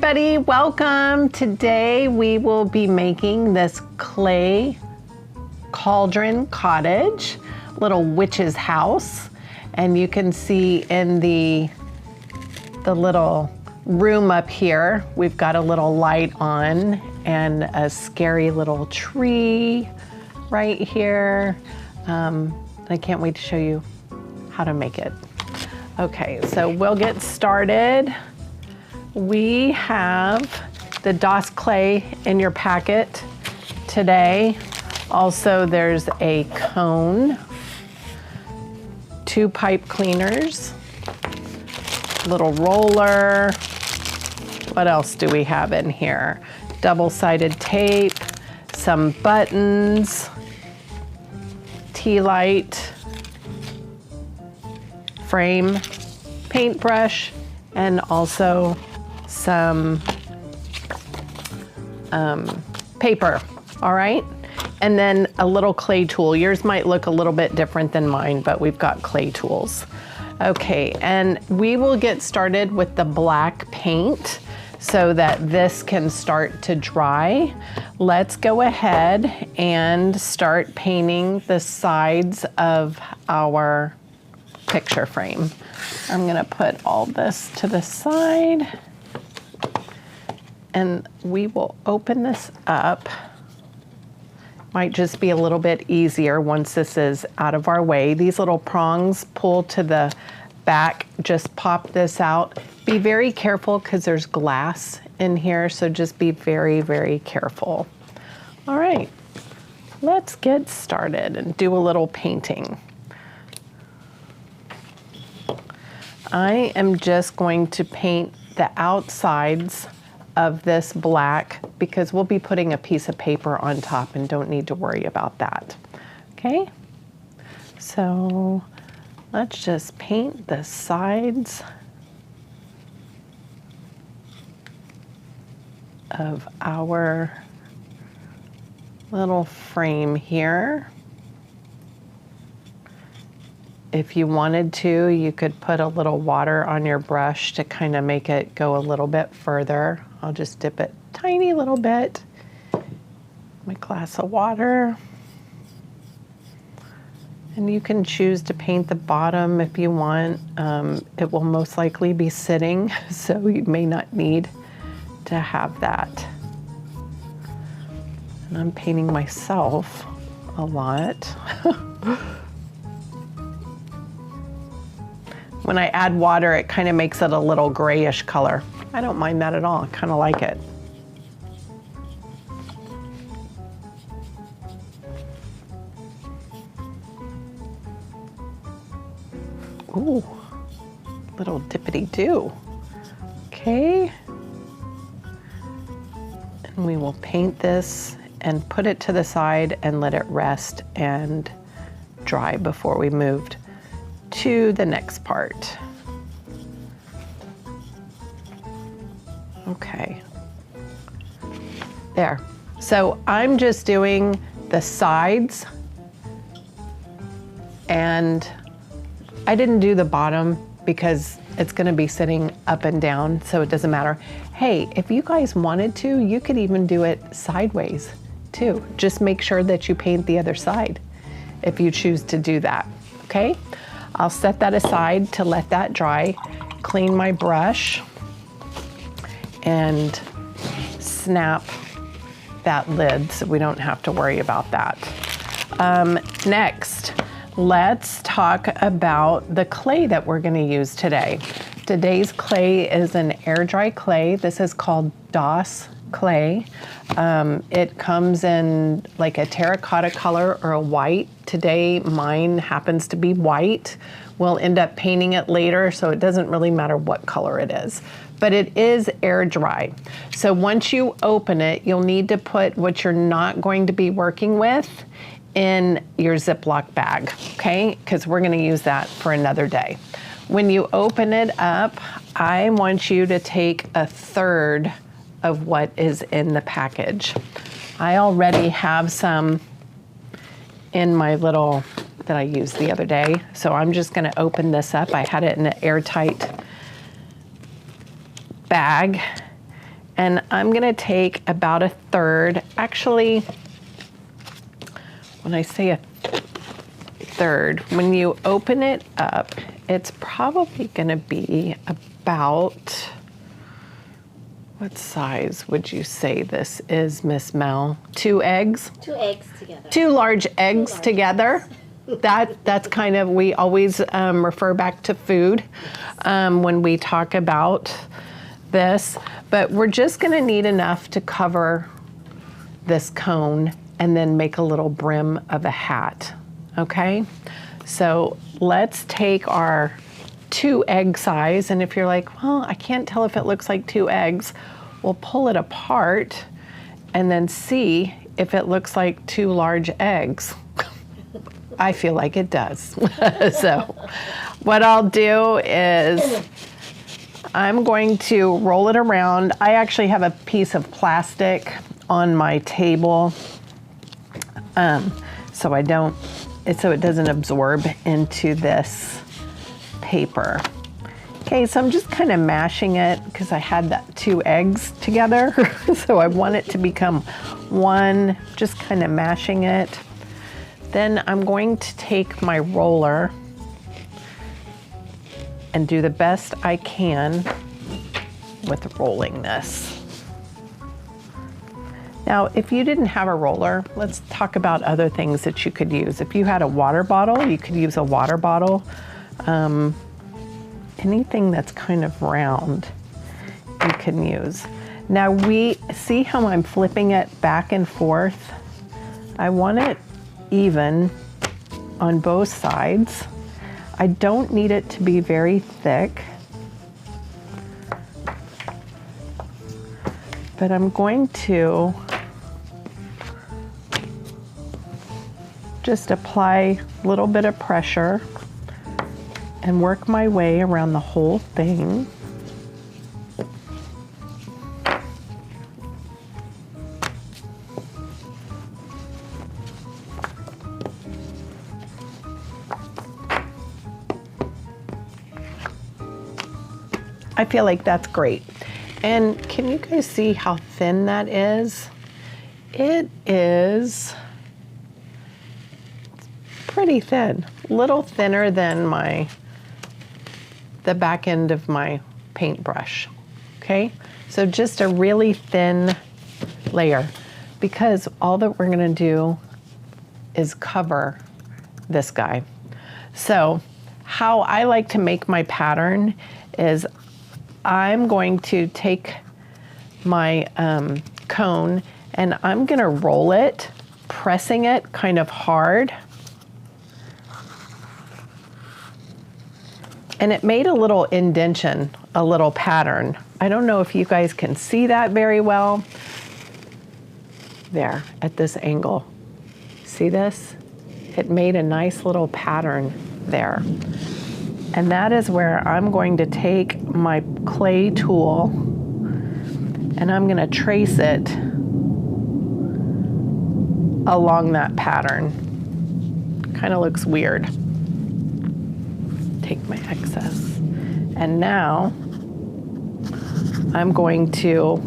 everybody, welcome. Today we will be making this clay cauldron cottage, little witch's house. And you can see in the little room up here, we've got a little light on and a scary little tree right here. I can't wait to show you how to make it. Okay, so we'll get started. We have the DOS clay in your packet today. Also, there's a cone, 2 pipe cleaners, little roller. What else do we have in here? Double-sided tape, some buttons, tea light, frame, paintbrush, and also some paper, all right? And then a little clay tool. Yours might look a little bit different than mine, but we've got clay tools. Okay, and we will get started with the black paint so that this can start to dry. Let's go ahead and start painting the sides of our picture frame. I'm gonna put all this to the side and we will open this up. Might just be a little bit easier once this is out of our way. These little prongs pull to the back, just pop this out. Be very careful because there's glass in here, so just be very, very careful. All right, let's get started and do a little painting. I am just going to paint the outsides of this black because we'll be putting a piece of paper on top and don't need to worry about that. Okay, so let's just paint the sides of our little frame here. If you wanted to, you could put a little water on your brush to kind of make it go a little bit further. I'll just dip it tiny little bit. My glass of water. And you can choose to paint the bottom if you want. It will most likely be sitting, so you may not need to have that. And I'm painting myself a lot. When I add water, it kind of makes it a little grayish color. I don't mind that at all. I kind of like it. Ooh, little dippity-doo. Okay. And we will paint this and put it to the side and let it rest and dry before we moved to the next part. Okay, there. So I'm just doing the sides and I didn't do the bottom because it's gonna be sitting up and down, so it doesn't matter. Hey, if you guys wanted to, you could even do it sideways too. Just make sure that you paint the other side if you choose to do that, okay? I'll set that aside to let that dry, clean my brush, and snap that lid so we don't have to worry about that. Next, let's talk about the clay that we're gonna use today. Today's clay is an air dry clay. This is called DOS clay. It comes in like a terracotta color or a white. Today, mine happens to be white. We'll end up painting it later, so it doesn't really matter what color it is. But it is air dry. So once you open it, you'll need to put what you're not going to be working with in your Ziploc bag, okay? Because we're gonna use that for another day. When you open it up, I want you to take 1/3 of what is in the package. I already have some in my little that I used the other day. So I'm just gonna open this up. I had it in an airtight bag And I'm gonna take about 1/3. Actually, when I say 1/3, when you open it up, it's probably gonna be about, what size would you say this is, Miss Mel? 2 eggs? 2 eggs together. 2 large eggs together. That's kind of, we always refer back to food when we talk about this. But we're just gonna need enough to cover this cone and then make a little brim of a hat, okay? So let's take our 2 egg size, and if you're like, well, I can't tell if it looks like 2 eggs, we'll pull it apart and then see if it looks like 2 large eggs. I feel like it does. So what I'll do is I'm going to roll it around. I actually have a piece of plastic on my table so it doesn't absorb into this paper. Okay, so I'm just kind of mashing it because I had that 2 eggs together. So I want it to become one, just kind of mashing it. Then I'm going to take my roller and do the best I can with rolling this. Now, if you didn't have a roller, let's talk about other things that you could use. If you had a water bottle, you could use a water bottle. Anything that's kind of round, you can use. Now we see how I'm flipping it back and forth. I want it even on both sides. I don't need it to be very thick, but I'm going to just apply a little bit of pressure and work my way around the whole thing. I feel like that's great. And can you guys see how thin that is? It is pretty thin, a little thinner than the back end of my paintbrush, okay? So just a really thin layer, because all that we're gonna do is cover this guy. So how I like to make my pattern is I'm going to take my cone and I'm gonna roll it, pressing it kind of hard. And it made a little indentation, a little pattern. I don't know if you guys can see that very well. There, at this angle. See this? It made a nice little pattern there. And that is where I'm going to take my clay tool and I'm gonna trace it along that pattern. Kind of looks weird. Take my excess. And now I'm going to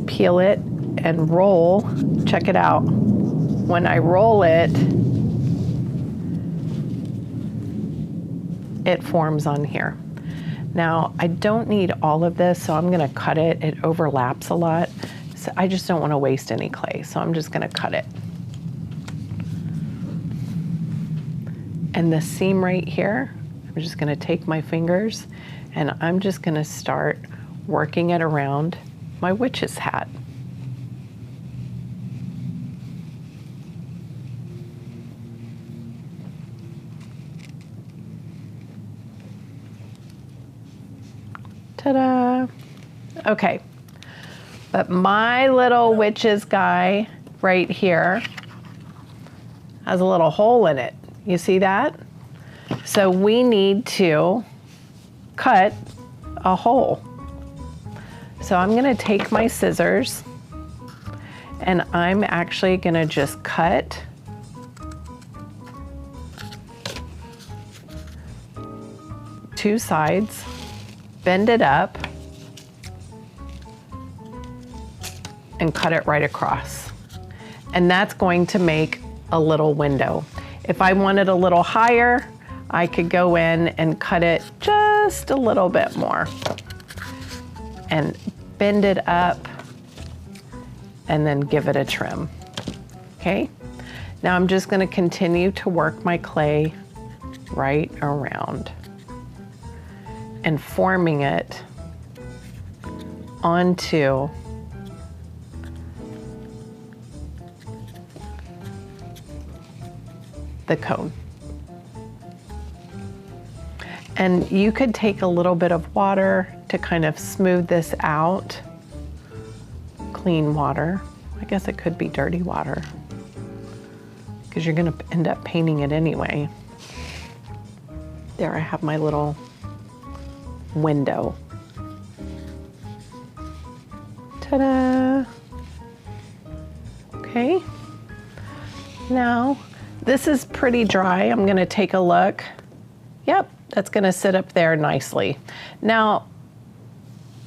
peel it and roll. Check it out. When I roll it, it forms on here. Now, I don't need all of this, so I'm gonna cut it. It overlaps a lot. So I just don't wanna waste any clay, so I'm just gonna cut it. And the seam right here, I'm just gonna take my fingers and I'm just gonna start working it around my witch's hat. Ta-da! Okay, but my little witch's guy right here has a little hole in it. You see that? So we need to cut a hole. So I'm gonna take my scissors and I'm actually gonna just cut two sides, bend it up, and cut it right across. And that's going to make a little window. If I wanted a little higher, I could go in and cut it just a little bit more and bend it up and then give it a trim. Okay, now I'm just gonna continue to work my clay right around and forming it onto the cone. And you could take a little bit of water to kind of smooth this out. Clean water. I guess it could be dirty water because you're gonna end up painting it anyway. There, I have my little window. Ta-da! Okay. Now, this is pretty dry. I'm gonna take a look. Yep, that's gonna sit up there nicely. Now,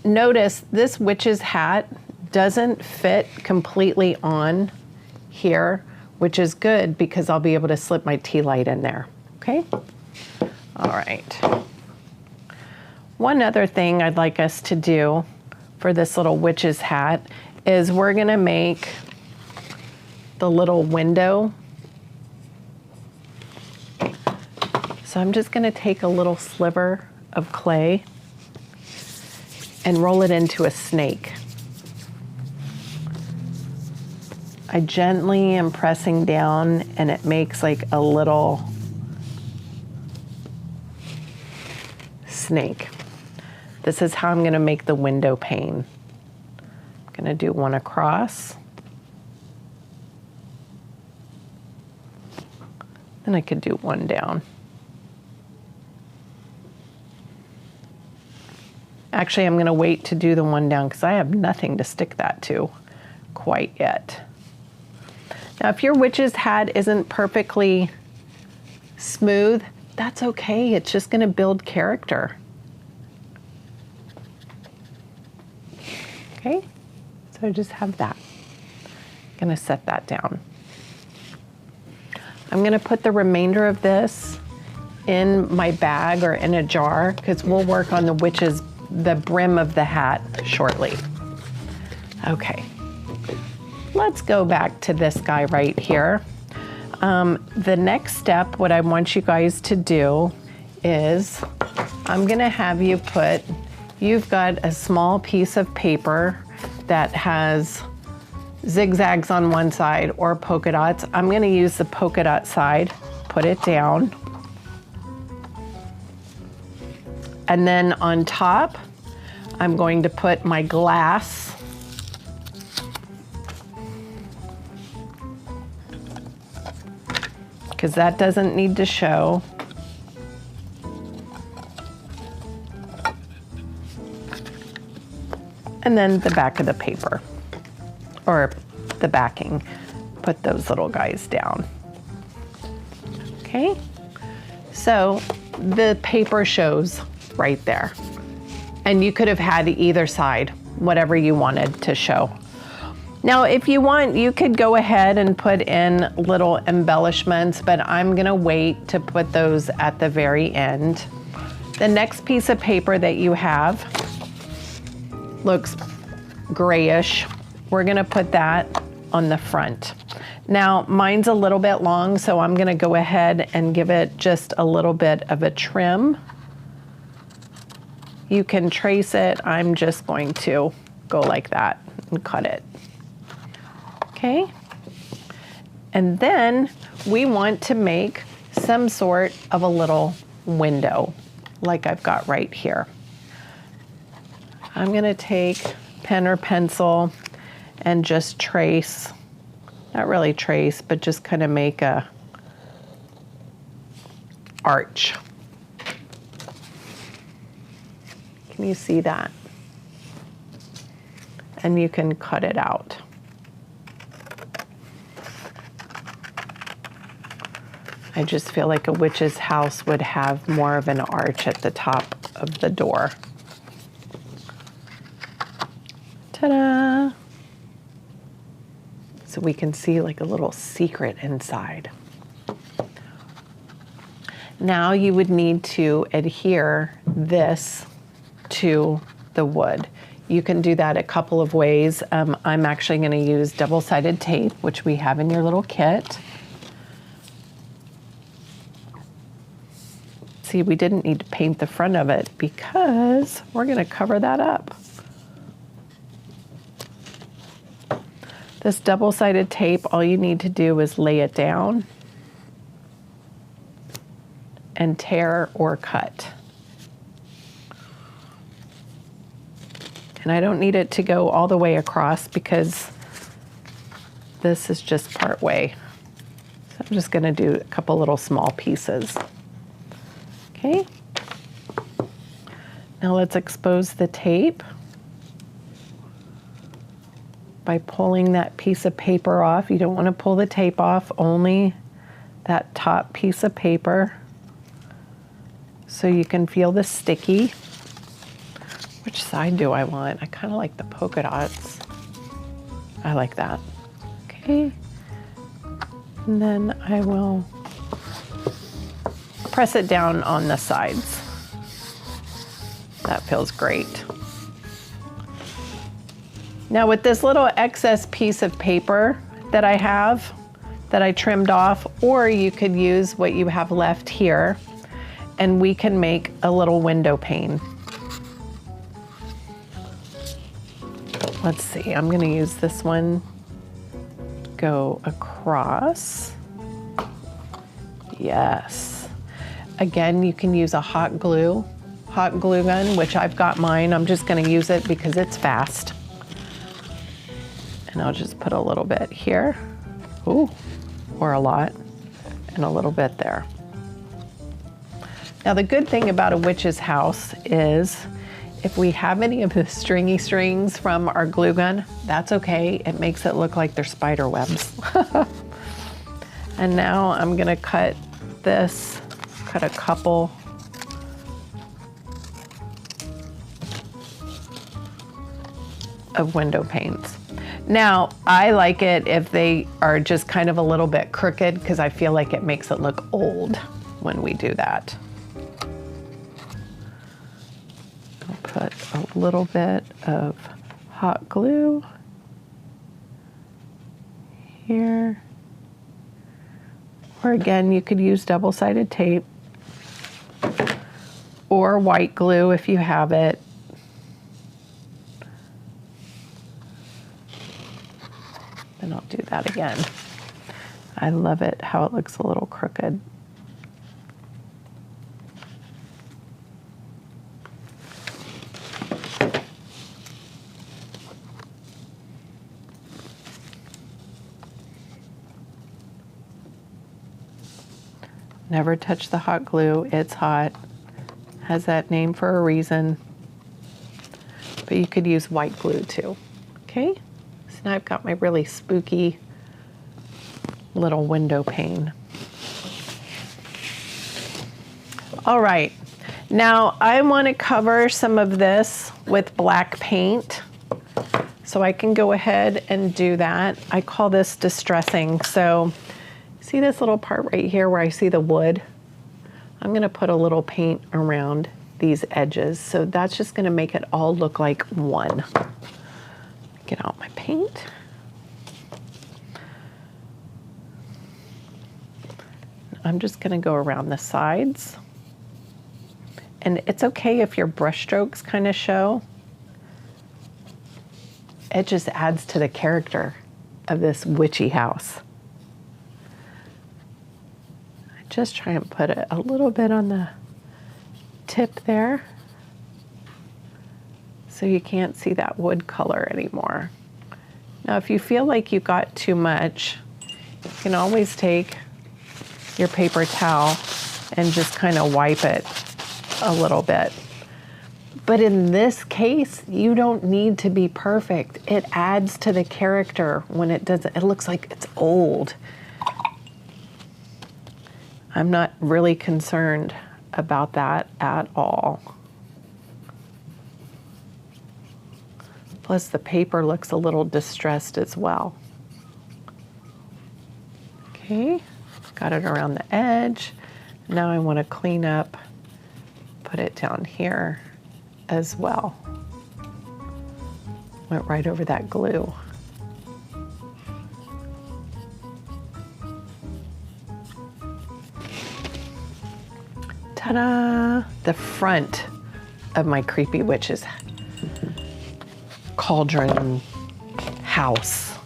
notice this witch's hat doesn't fit completely on here, which is good because I'll be able to slip my tea light in there, okay? All right. One other thing I'd like us to do for this little witch's hat is we're gonna make the little window. So I'm just gonna take a little sliver of clay and roll it into a snake. I gently am pressing down and it makes like a little snake. This is how I'm gonna make the window pane. I'm gonna do one across. And I could do one down. Actually, I'm gonna wait to do the one down because I have nothing to stick that to quite yet. Now, if your witch's hat isn't perfectly smooth, that's okay. It's just gonna build character. Okay, so I just have that. I'm gonna set that down. I'm gonna put the remainder of this in my bag or in a jar because we'll work on the brim of the hat shortly. Okay, let's go back to this guy right here. The next step, what I want you guys to do is I'm gonna have you you've got a small piece of paper that has zigzags on one side or polka dots. I'm gonna use the polka dot side, put it down. And then on top, I'm going to put my glass. Because that doesn't need to show. And then the back of the paper, or the backing. Put those little guys down. Okay, so the paper shows right there. And you could have had either side, whatever you wanted to show. Now, if you want, you could go ahead and put in little embellishments, but I'm gonna wait to put those at the very end. The next piece of paper that you have looks grayish. We're gonna put that on the front. Now, mine's a little bit long, so I'm gonna go ahead and give it just a little bit of a trim. You can trace it. I'm just going to go like that and cut it. Okay. And then we want to make some sort of a little window like I've got right here. I'm gonna take pen or pencil and just trace, not really trace, but just kind of make a arch. Can you see that? And you can cut it out. I just feel like a witch's house would have more of an arch at the top of the door. Ta-da! so we can see like a little secret inside. Now you would need to adhere this to the wood. You can do that a couple of ways. I'm actually going to use double-sided tape, which we have in your little kit. See, we didn't need to paint the front of it because we're going to cover that up. This double-sided tape, all you need to do is lay it down and tear or cut. And I don't need it to go all the way across because this is just part way. So I'm just gonna do a couple little small pieces. Okay. Now let's expose the tape by pulling that piece of paper off. You don't want to pull the tape off, only that top piece of paper, so you can feel the sticky. Which side do I want? I kind of like the polka dots. I like that. Okay. And then I will press it down on the sides. That feels great. Now with this little excess piece of paper that I have, that I trimmed off, or you could use what you have left here, and we can make a little window pane. Let's see, I'm gonna use this one, go across. Yes. Again, you can use a hot glue gun, which I've got mine. I'm just gonna use it because it's fast. And I'll just put a little bit here, ooh, or a lot, and a little bit there. Now the good thing about a witch's house is if we have any of the stringy strings from our glue gun, that's okay. It makes it look like they're spider webs. And now I'm gonna cut this, cut a couple of window panes. Now, I like it if they are just kind of a little bit crooked because I feel like it makes it look old when we do that. I'll put a little bit of hot glue here. Or again, you could use double-sided tape or white glue if you have it. And I'll do that again. I love it how it looks a little crooked. Never touch the hot glue, it's hot. Has that name for a reason. But you could use white glue too, okay? So now I've got my really spooky little window pane. All right, now I want to cover some of this with black paint. So I can go ahead and do that. I call this distressing. So see this little part right here where I see the wood? I'm gonna put a little paint around these edges. So that's just gonna make it all look like one. Get out my paint. I'm just gonna go around the sides. And it's okay if your brush strokes kind of show. It just adds to the character of this witchy house. Just try and put it a little bit on the tip there so you can't see that wood color anymore. Now if you feel like you got too much, you can always take your paper towel and just kind of wipe it a little bit. But in this case, you don't need to be perfect. It adds to the character when it doesn't, it looks like it's old. I'm not really concerned about that at all. Plus the paper looks a little distressed as well. Okay, got it around the edge. Now I want to clean up, put it down here as well. Went right over that glue. Ta-da! The front of my creepy witch's cauldron house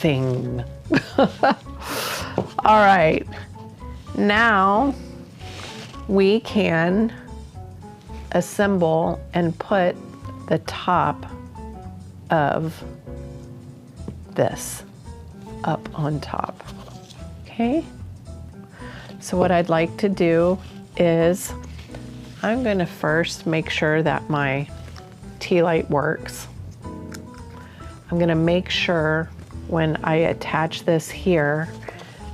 thing. All right, now we can assemble and put the top of this up on top. Okay, so what I'd like to do is I'm going to first make sure that my tea light works. I'm going to make sure when I attach this here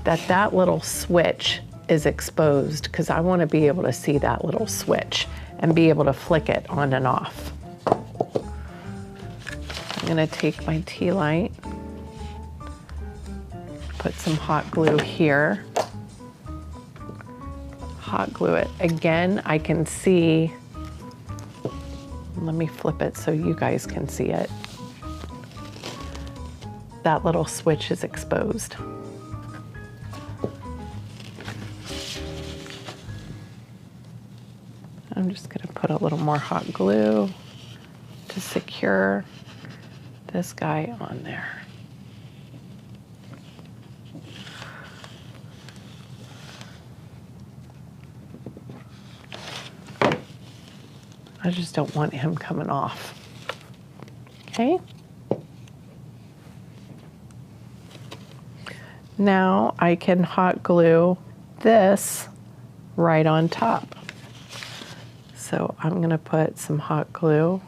that that little switch is exposed, because I want to be able to see that little switch and be able to flick it on and off. I'm going to take my tea light, put some hot glue here, hot glue it. Again, I can see, let me flip it so you guys can see it. That little switch is exposed. I'm just going to put a little more hot glue to secure this guy on there. I just don't want him coming off. Okay. Now I can hot glue this right on top. So I'm going to put some hot glue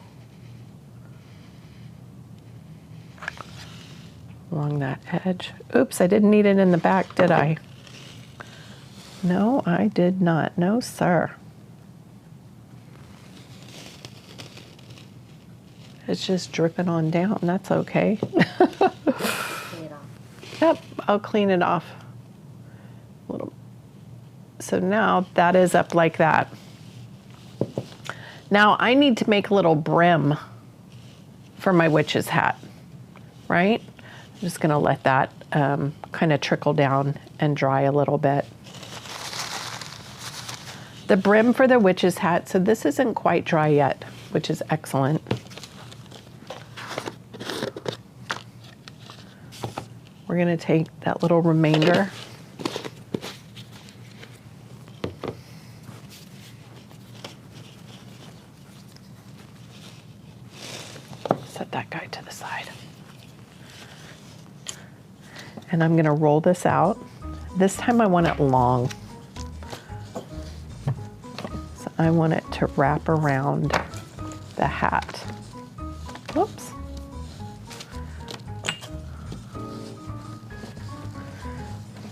along that edge. Oops, I didn't need it in the back, did I? No, I did not. No, sir. It's just dripping on down. That's okay. Yep, I'll clean it off a little. So now that is up like that. Now I need to make a little brim for my witch's hat, right? I'm just gonna let that kind of trickle down and dry a little bit. The brim for the witch's hat, so this isn't quite dry yet, which is excellent. We're gonna take that little remainder, set that guy to the side. And I'm gonna roll this out. This time I want it long. So I want it to wrap around the hat. Whoops.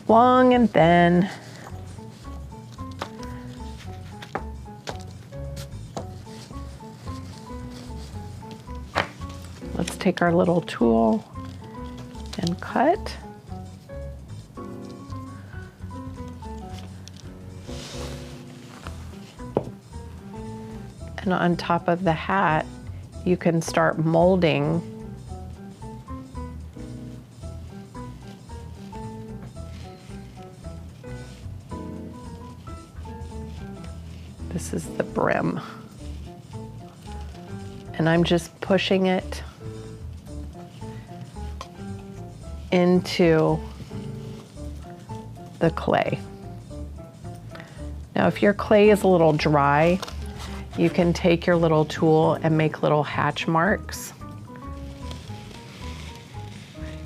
Long and thin. Let's take our little tool and cut. And on top of the hat, you can start molding This is the brim. And I'm just pushing it into the clay. Now, if your clay is a little dry, you can take your little tool and make little hatch marks.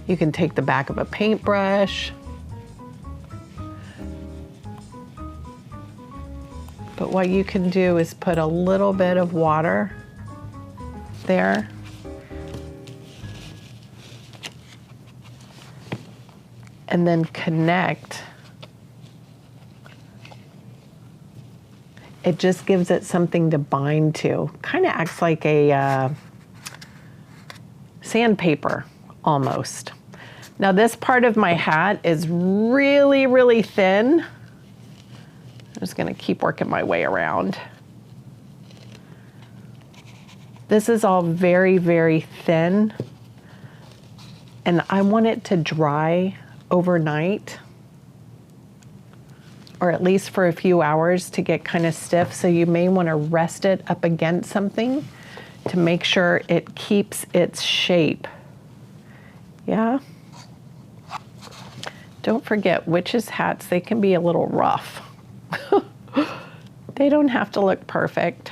You can take the back of a paintbrush. But what you can do is put a little bit of water there. And then connect. It just gives it something to bind to. Kind of acts like a sandpaper almost. Now this part of my hat is really, really thin. I'm just gonna keep working my way around. This is all very, very thin, and I want it to dry overnight, or at least for a few hours to get kind of stiff. So you may want to rest it up against something to make sure it keeps its shape. Yeah. Don't forget, witches' hats, they can be a little rough. They don't have to look perfect.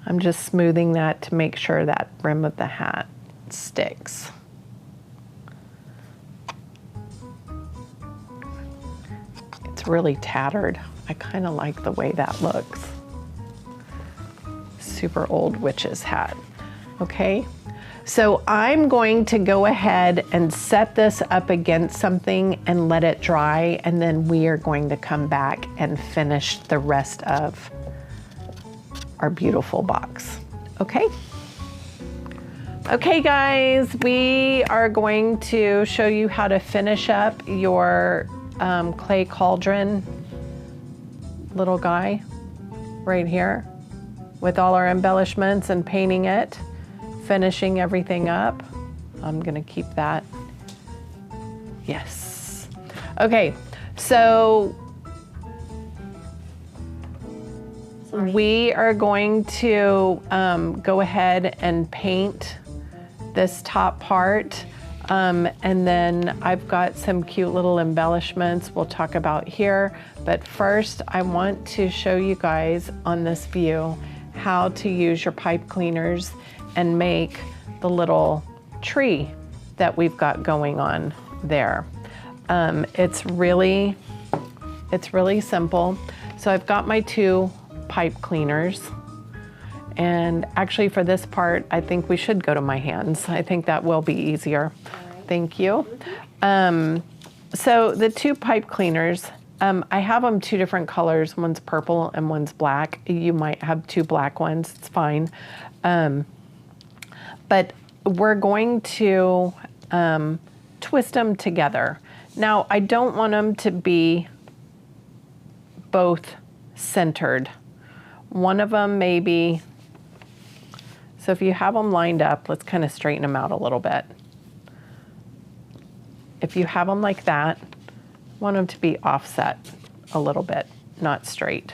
I'm just smoothing that to make sure that brim of the hat sticks. It's really tattered. I kind of like the way that looks. Super old witch's hat. Okay, so I'm going to go ahead and set this up against something and let it dry, and then we are going to come back and finish the rest of our beautiful box. Okay? Okay guys, we are going to show you how to finish up your clay cauldron little guy right here with all our embellishments and painting it, finishing everything up. I'm gonna keep that. Yes. Okay, so we are going to go ahead and paint this top part. And then I've got some cute little embellishments we'll talk about here. But first, I want to show you guys on this view how to use your pipe cleaners and make the little tree that we've got going on there. It's really simple. So I've got my 2 pipe cleaners. And actually for this part, I think we should go to my hands. I think that will be easier. Thank you. So the 2 pipe cleaners, I have them 2 different colors. One's purple and one's black. You might have 2 black ones, it's fine. But we're going to twist them together. Now, I don't want them to be both centered. One of them maybe, so if you have them lined up, let's kind of straighten them out a little bit. If you have them like that, want them to be offset a little bit, not straight.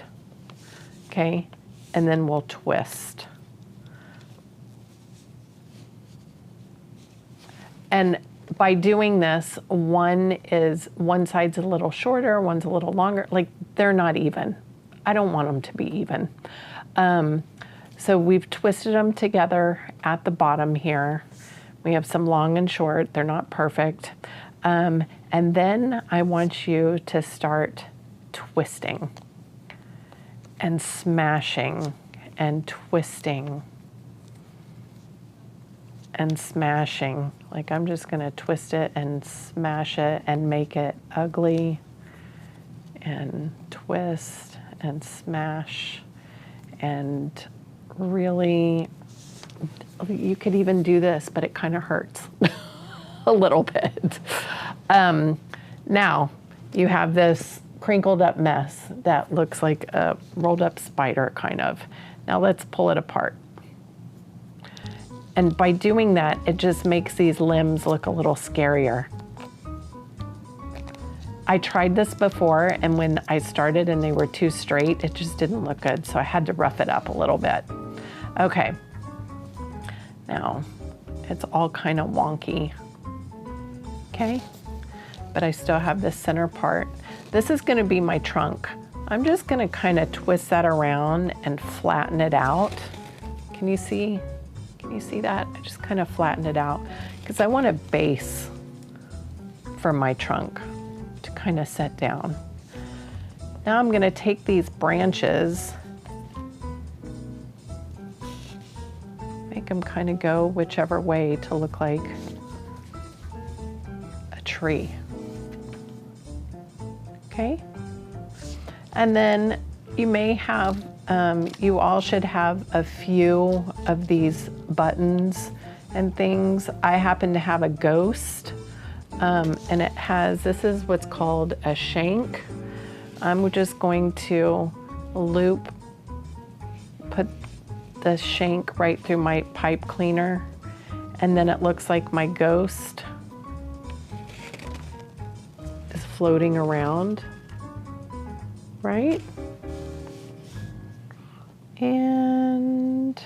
Okay, and then we'll twist. And by doing this, one side's a little shorter, one's a little longer, like they're not even. I don't want them to be even. So we've twisted them together at the bottom here. We have some long and short, they're not perfect. And then I want you to start twisting and smashing and twisting and smashing. Like I'm just gonna twist it and smash it and make it ugly and twist and smash and really, you could even do this, but it kind of hurts a little bit. Now you have this crinkled up mess that looks like a rolled up spider kind of. Now let's pull it apart. And by doing that, it just makes these limbs look a little scarier. I tried this before, and when I started and they were too straight, it just didn't look good, so I had to rough it up a little bit. Okay, now it's all kind of wonky, okay? But I still have this center part. This is gonna be my trunk. I'm just gonna kind of twist that around and flatten it out. Can you see? Can you see that? I just kind of flatten it out because I want a base for my trunk to kind of set down. Now I'm gonna take these branches, make them kind of go whichever way to look like a tree. Okay? And then you may have You all should have a few of these buttons and things. I happen to have a ghost, and it has, this is what's called a shank. I'm just going to put the shank right through my pipe cleaner, and then it looks like my ghost is floating around, right? And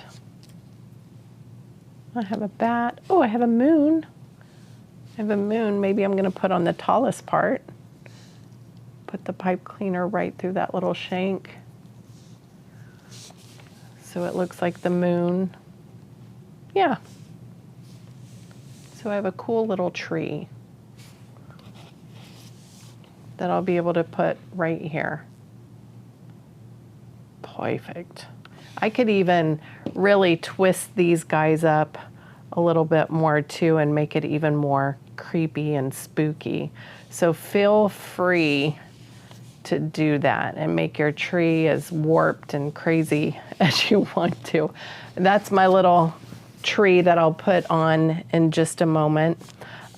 I have a bat. Oh, I have a moon. I have a moon. Maybe I'm gonna put on the tallest part. Put the pipe cleaner right through that little shank. So it looks like the moon. Yeah. So I have a cool little tree that I'll be able to put right here. Perfect. I could even really twist these guys up a little bit more too and make it even more creepy and spooky. So feel free to do that and make your tree as warped and crazy as you want to. That's my little tree that I'll put on in just a moment.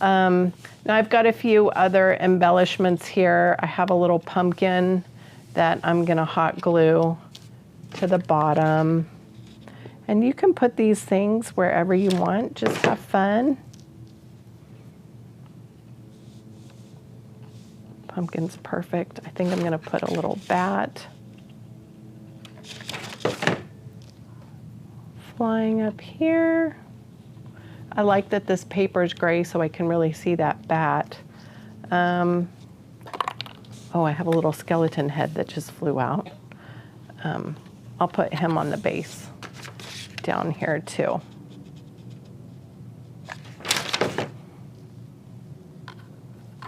Now I've got a few other embellishments here. I have a little pumpkin that I'm gonna hot glue to the bottom. And you can put these things wherever you want, just have fun. Pumpkin's perfect. I think I'm gonna put a little bat flying up here. I like that this paper is gray so I can really see that bat. Oh, I have a little skeleton head that just flew out. I'll put him on the base down here too.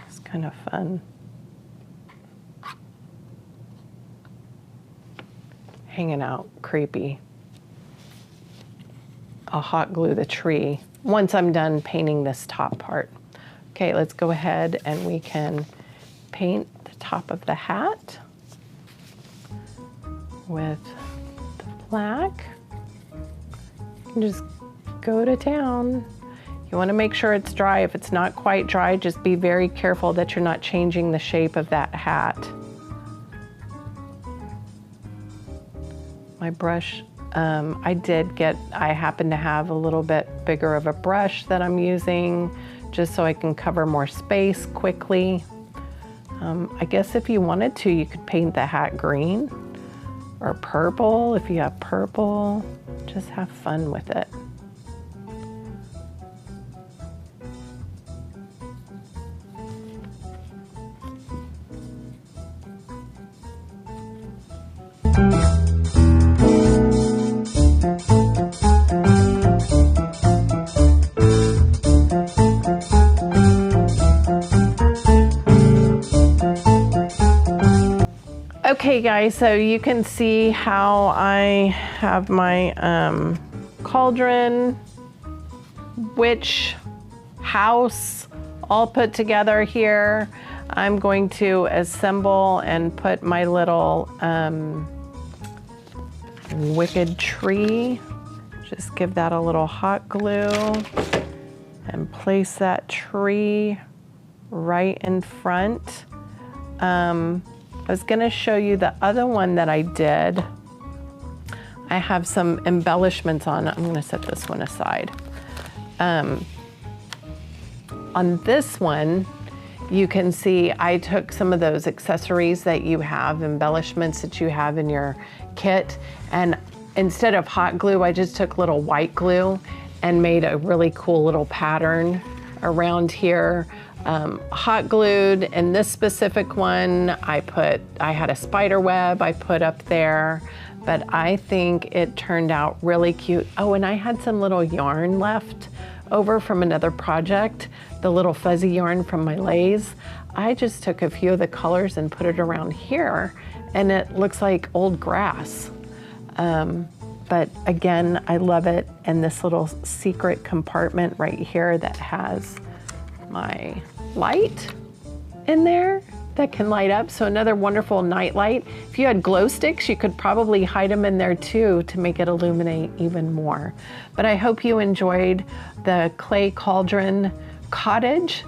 It's kind of fun. Hanging out, creepy. I'll hot glue the tree once I'm done painting this top part. Okay, let's go ahead and we can paint the top of the hat with the black. And just go to town. You want to make sure it's dry. If it's not quite dry, just be very careful that you're not changing the shape of that hat. My brush, I happen to have a little bit bigger of a brush that I'm using just so I can cover more space quickly. I guess if you wanted to, you could paint the hat green or purple if you have purple. Just have fun with it. Okay guys, so you can see how I have my cauldron, witch, house all put together here. I'm going to assemble and put my little wicked tree. Just give that a little hot glue and place that tree right in front. I was gonna show you the other one that I did. I have some embellishments on it. I'm gonna set this one aside. On this one, you can see I took some of those accessories that you have, embellishments that you have in your kit, and instead of hot glue, I just took little white glue and made a really cool little pattern around here. Hot glued, and this specific one, I had a spider web I put up there, but I think it turned out really cute. Oh, and I had some little yarn left over from another project, the little fuzzy yarn from my lays. I just took a few of the colors and put it around here, and it looks like old grass. But again, I love it. And this little secret compartment right here that has my light in there. that can light up, so another wonderful night light. If you had glow sticks, you could probably hide them in there too to make it illuminate even more. But I hope you enjoyed the clay cauldron cottage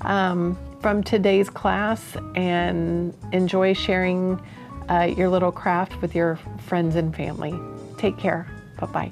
from today's class, and enjoy sharing your little craft with your friends and family. Take care. Bye-bye.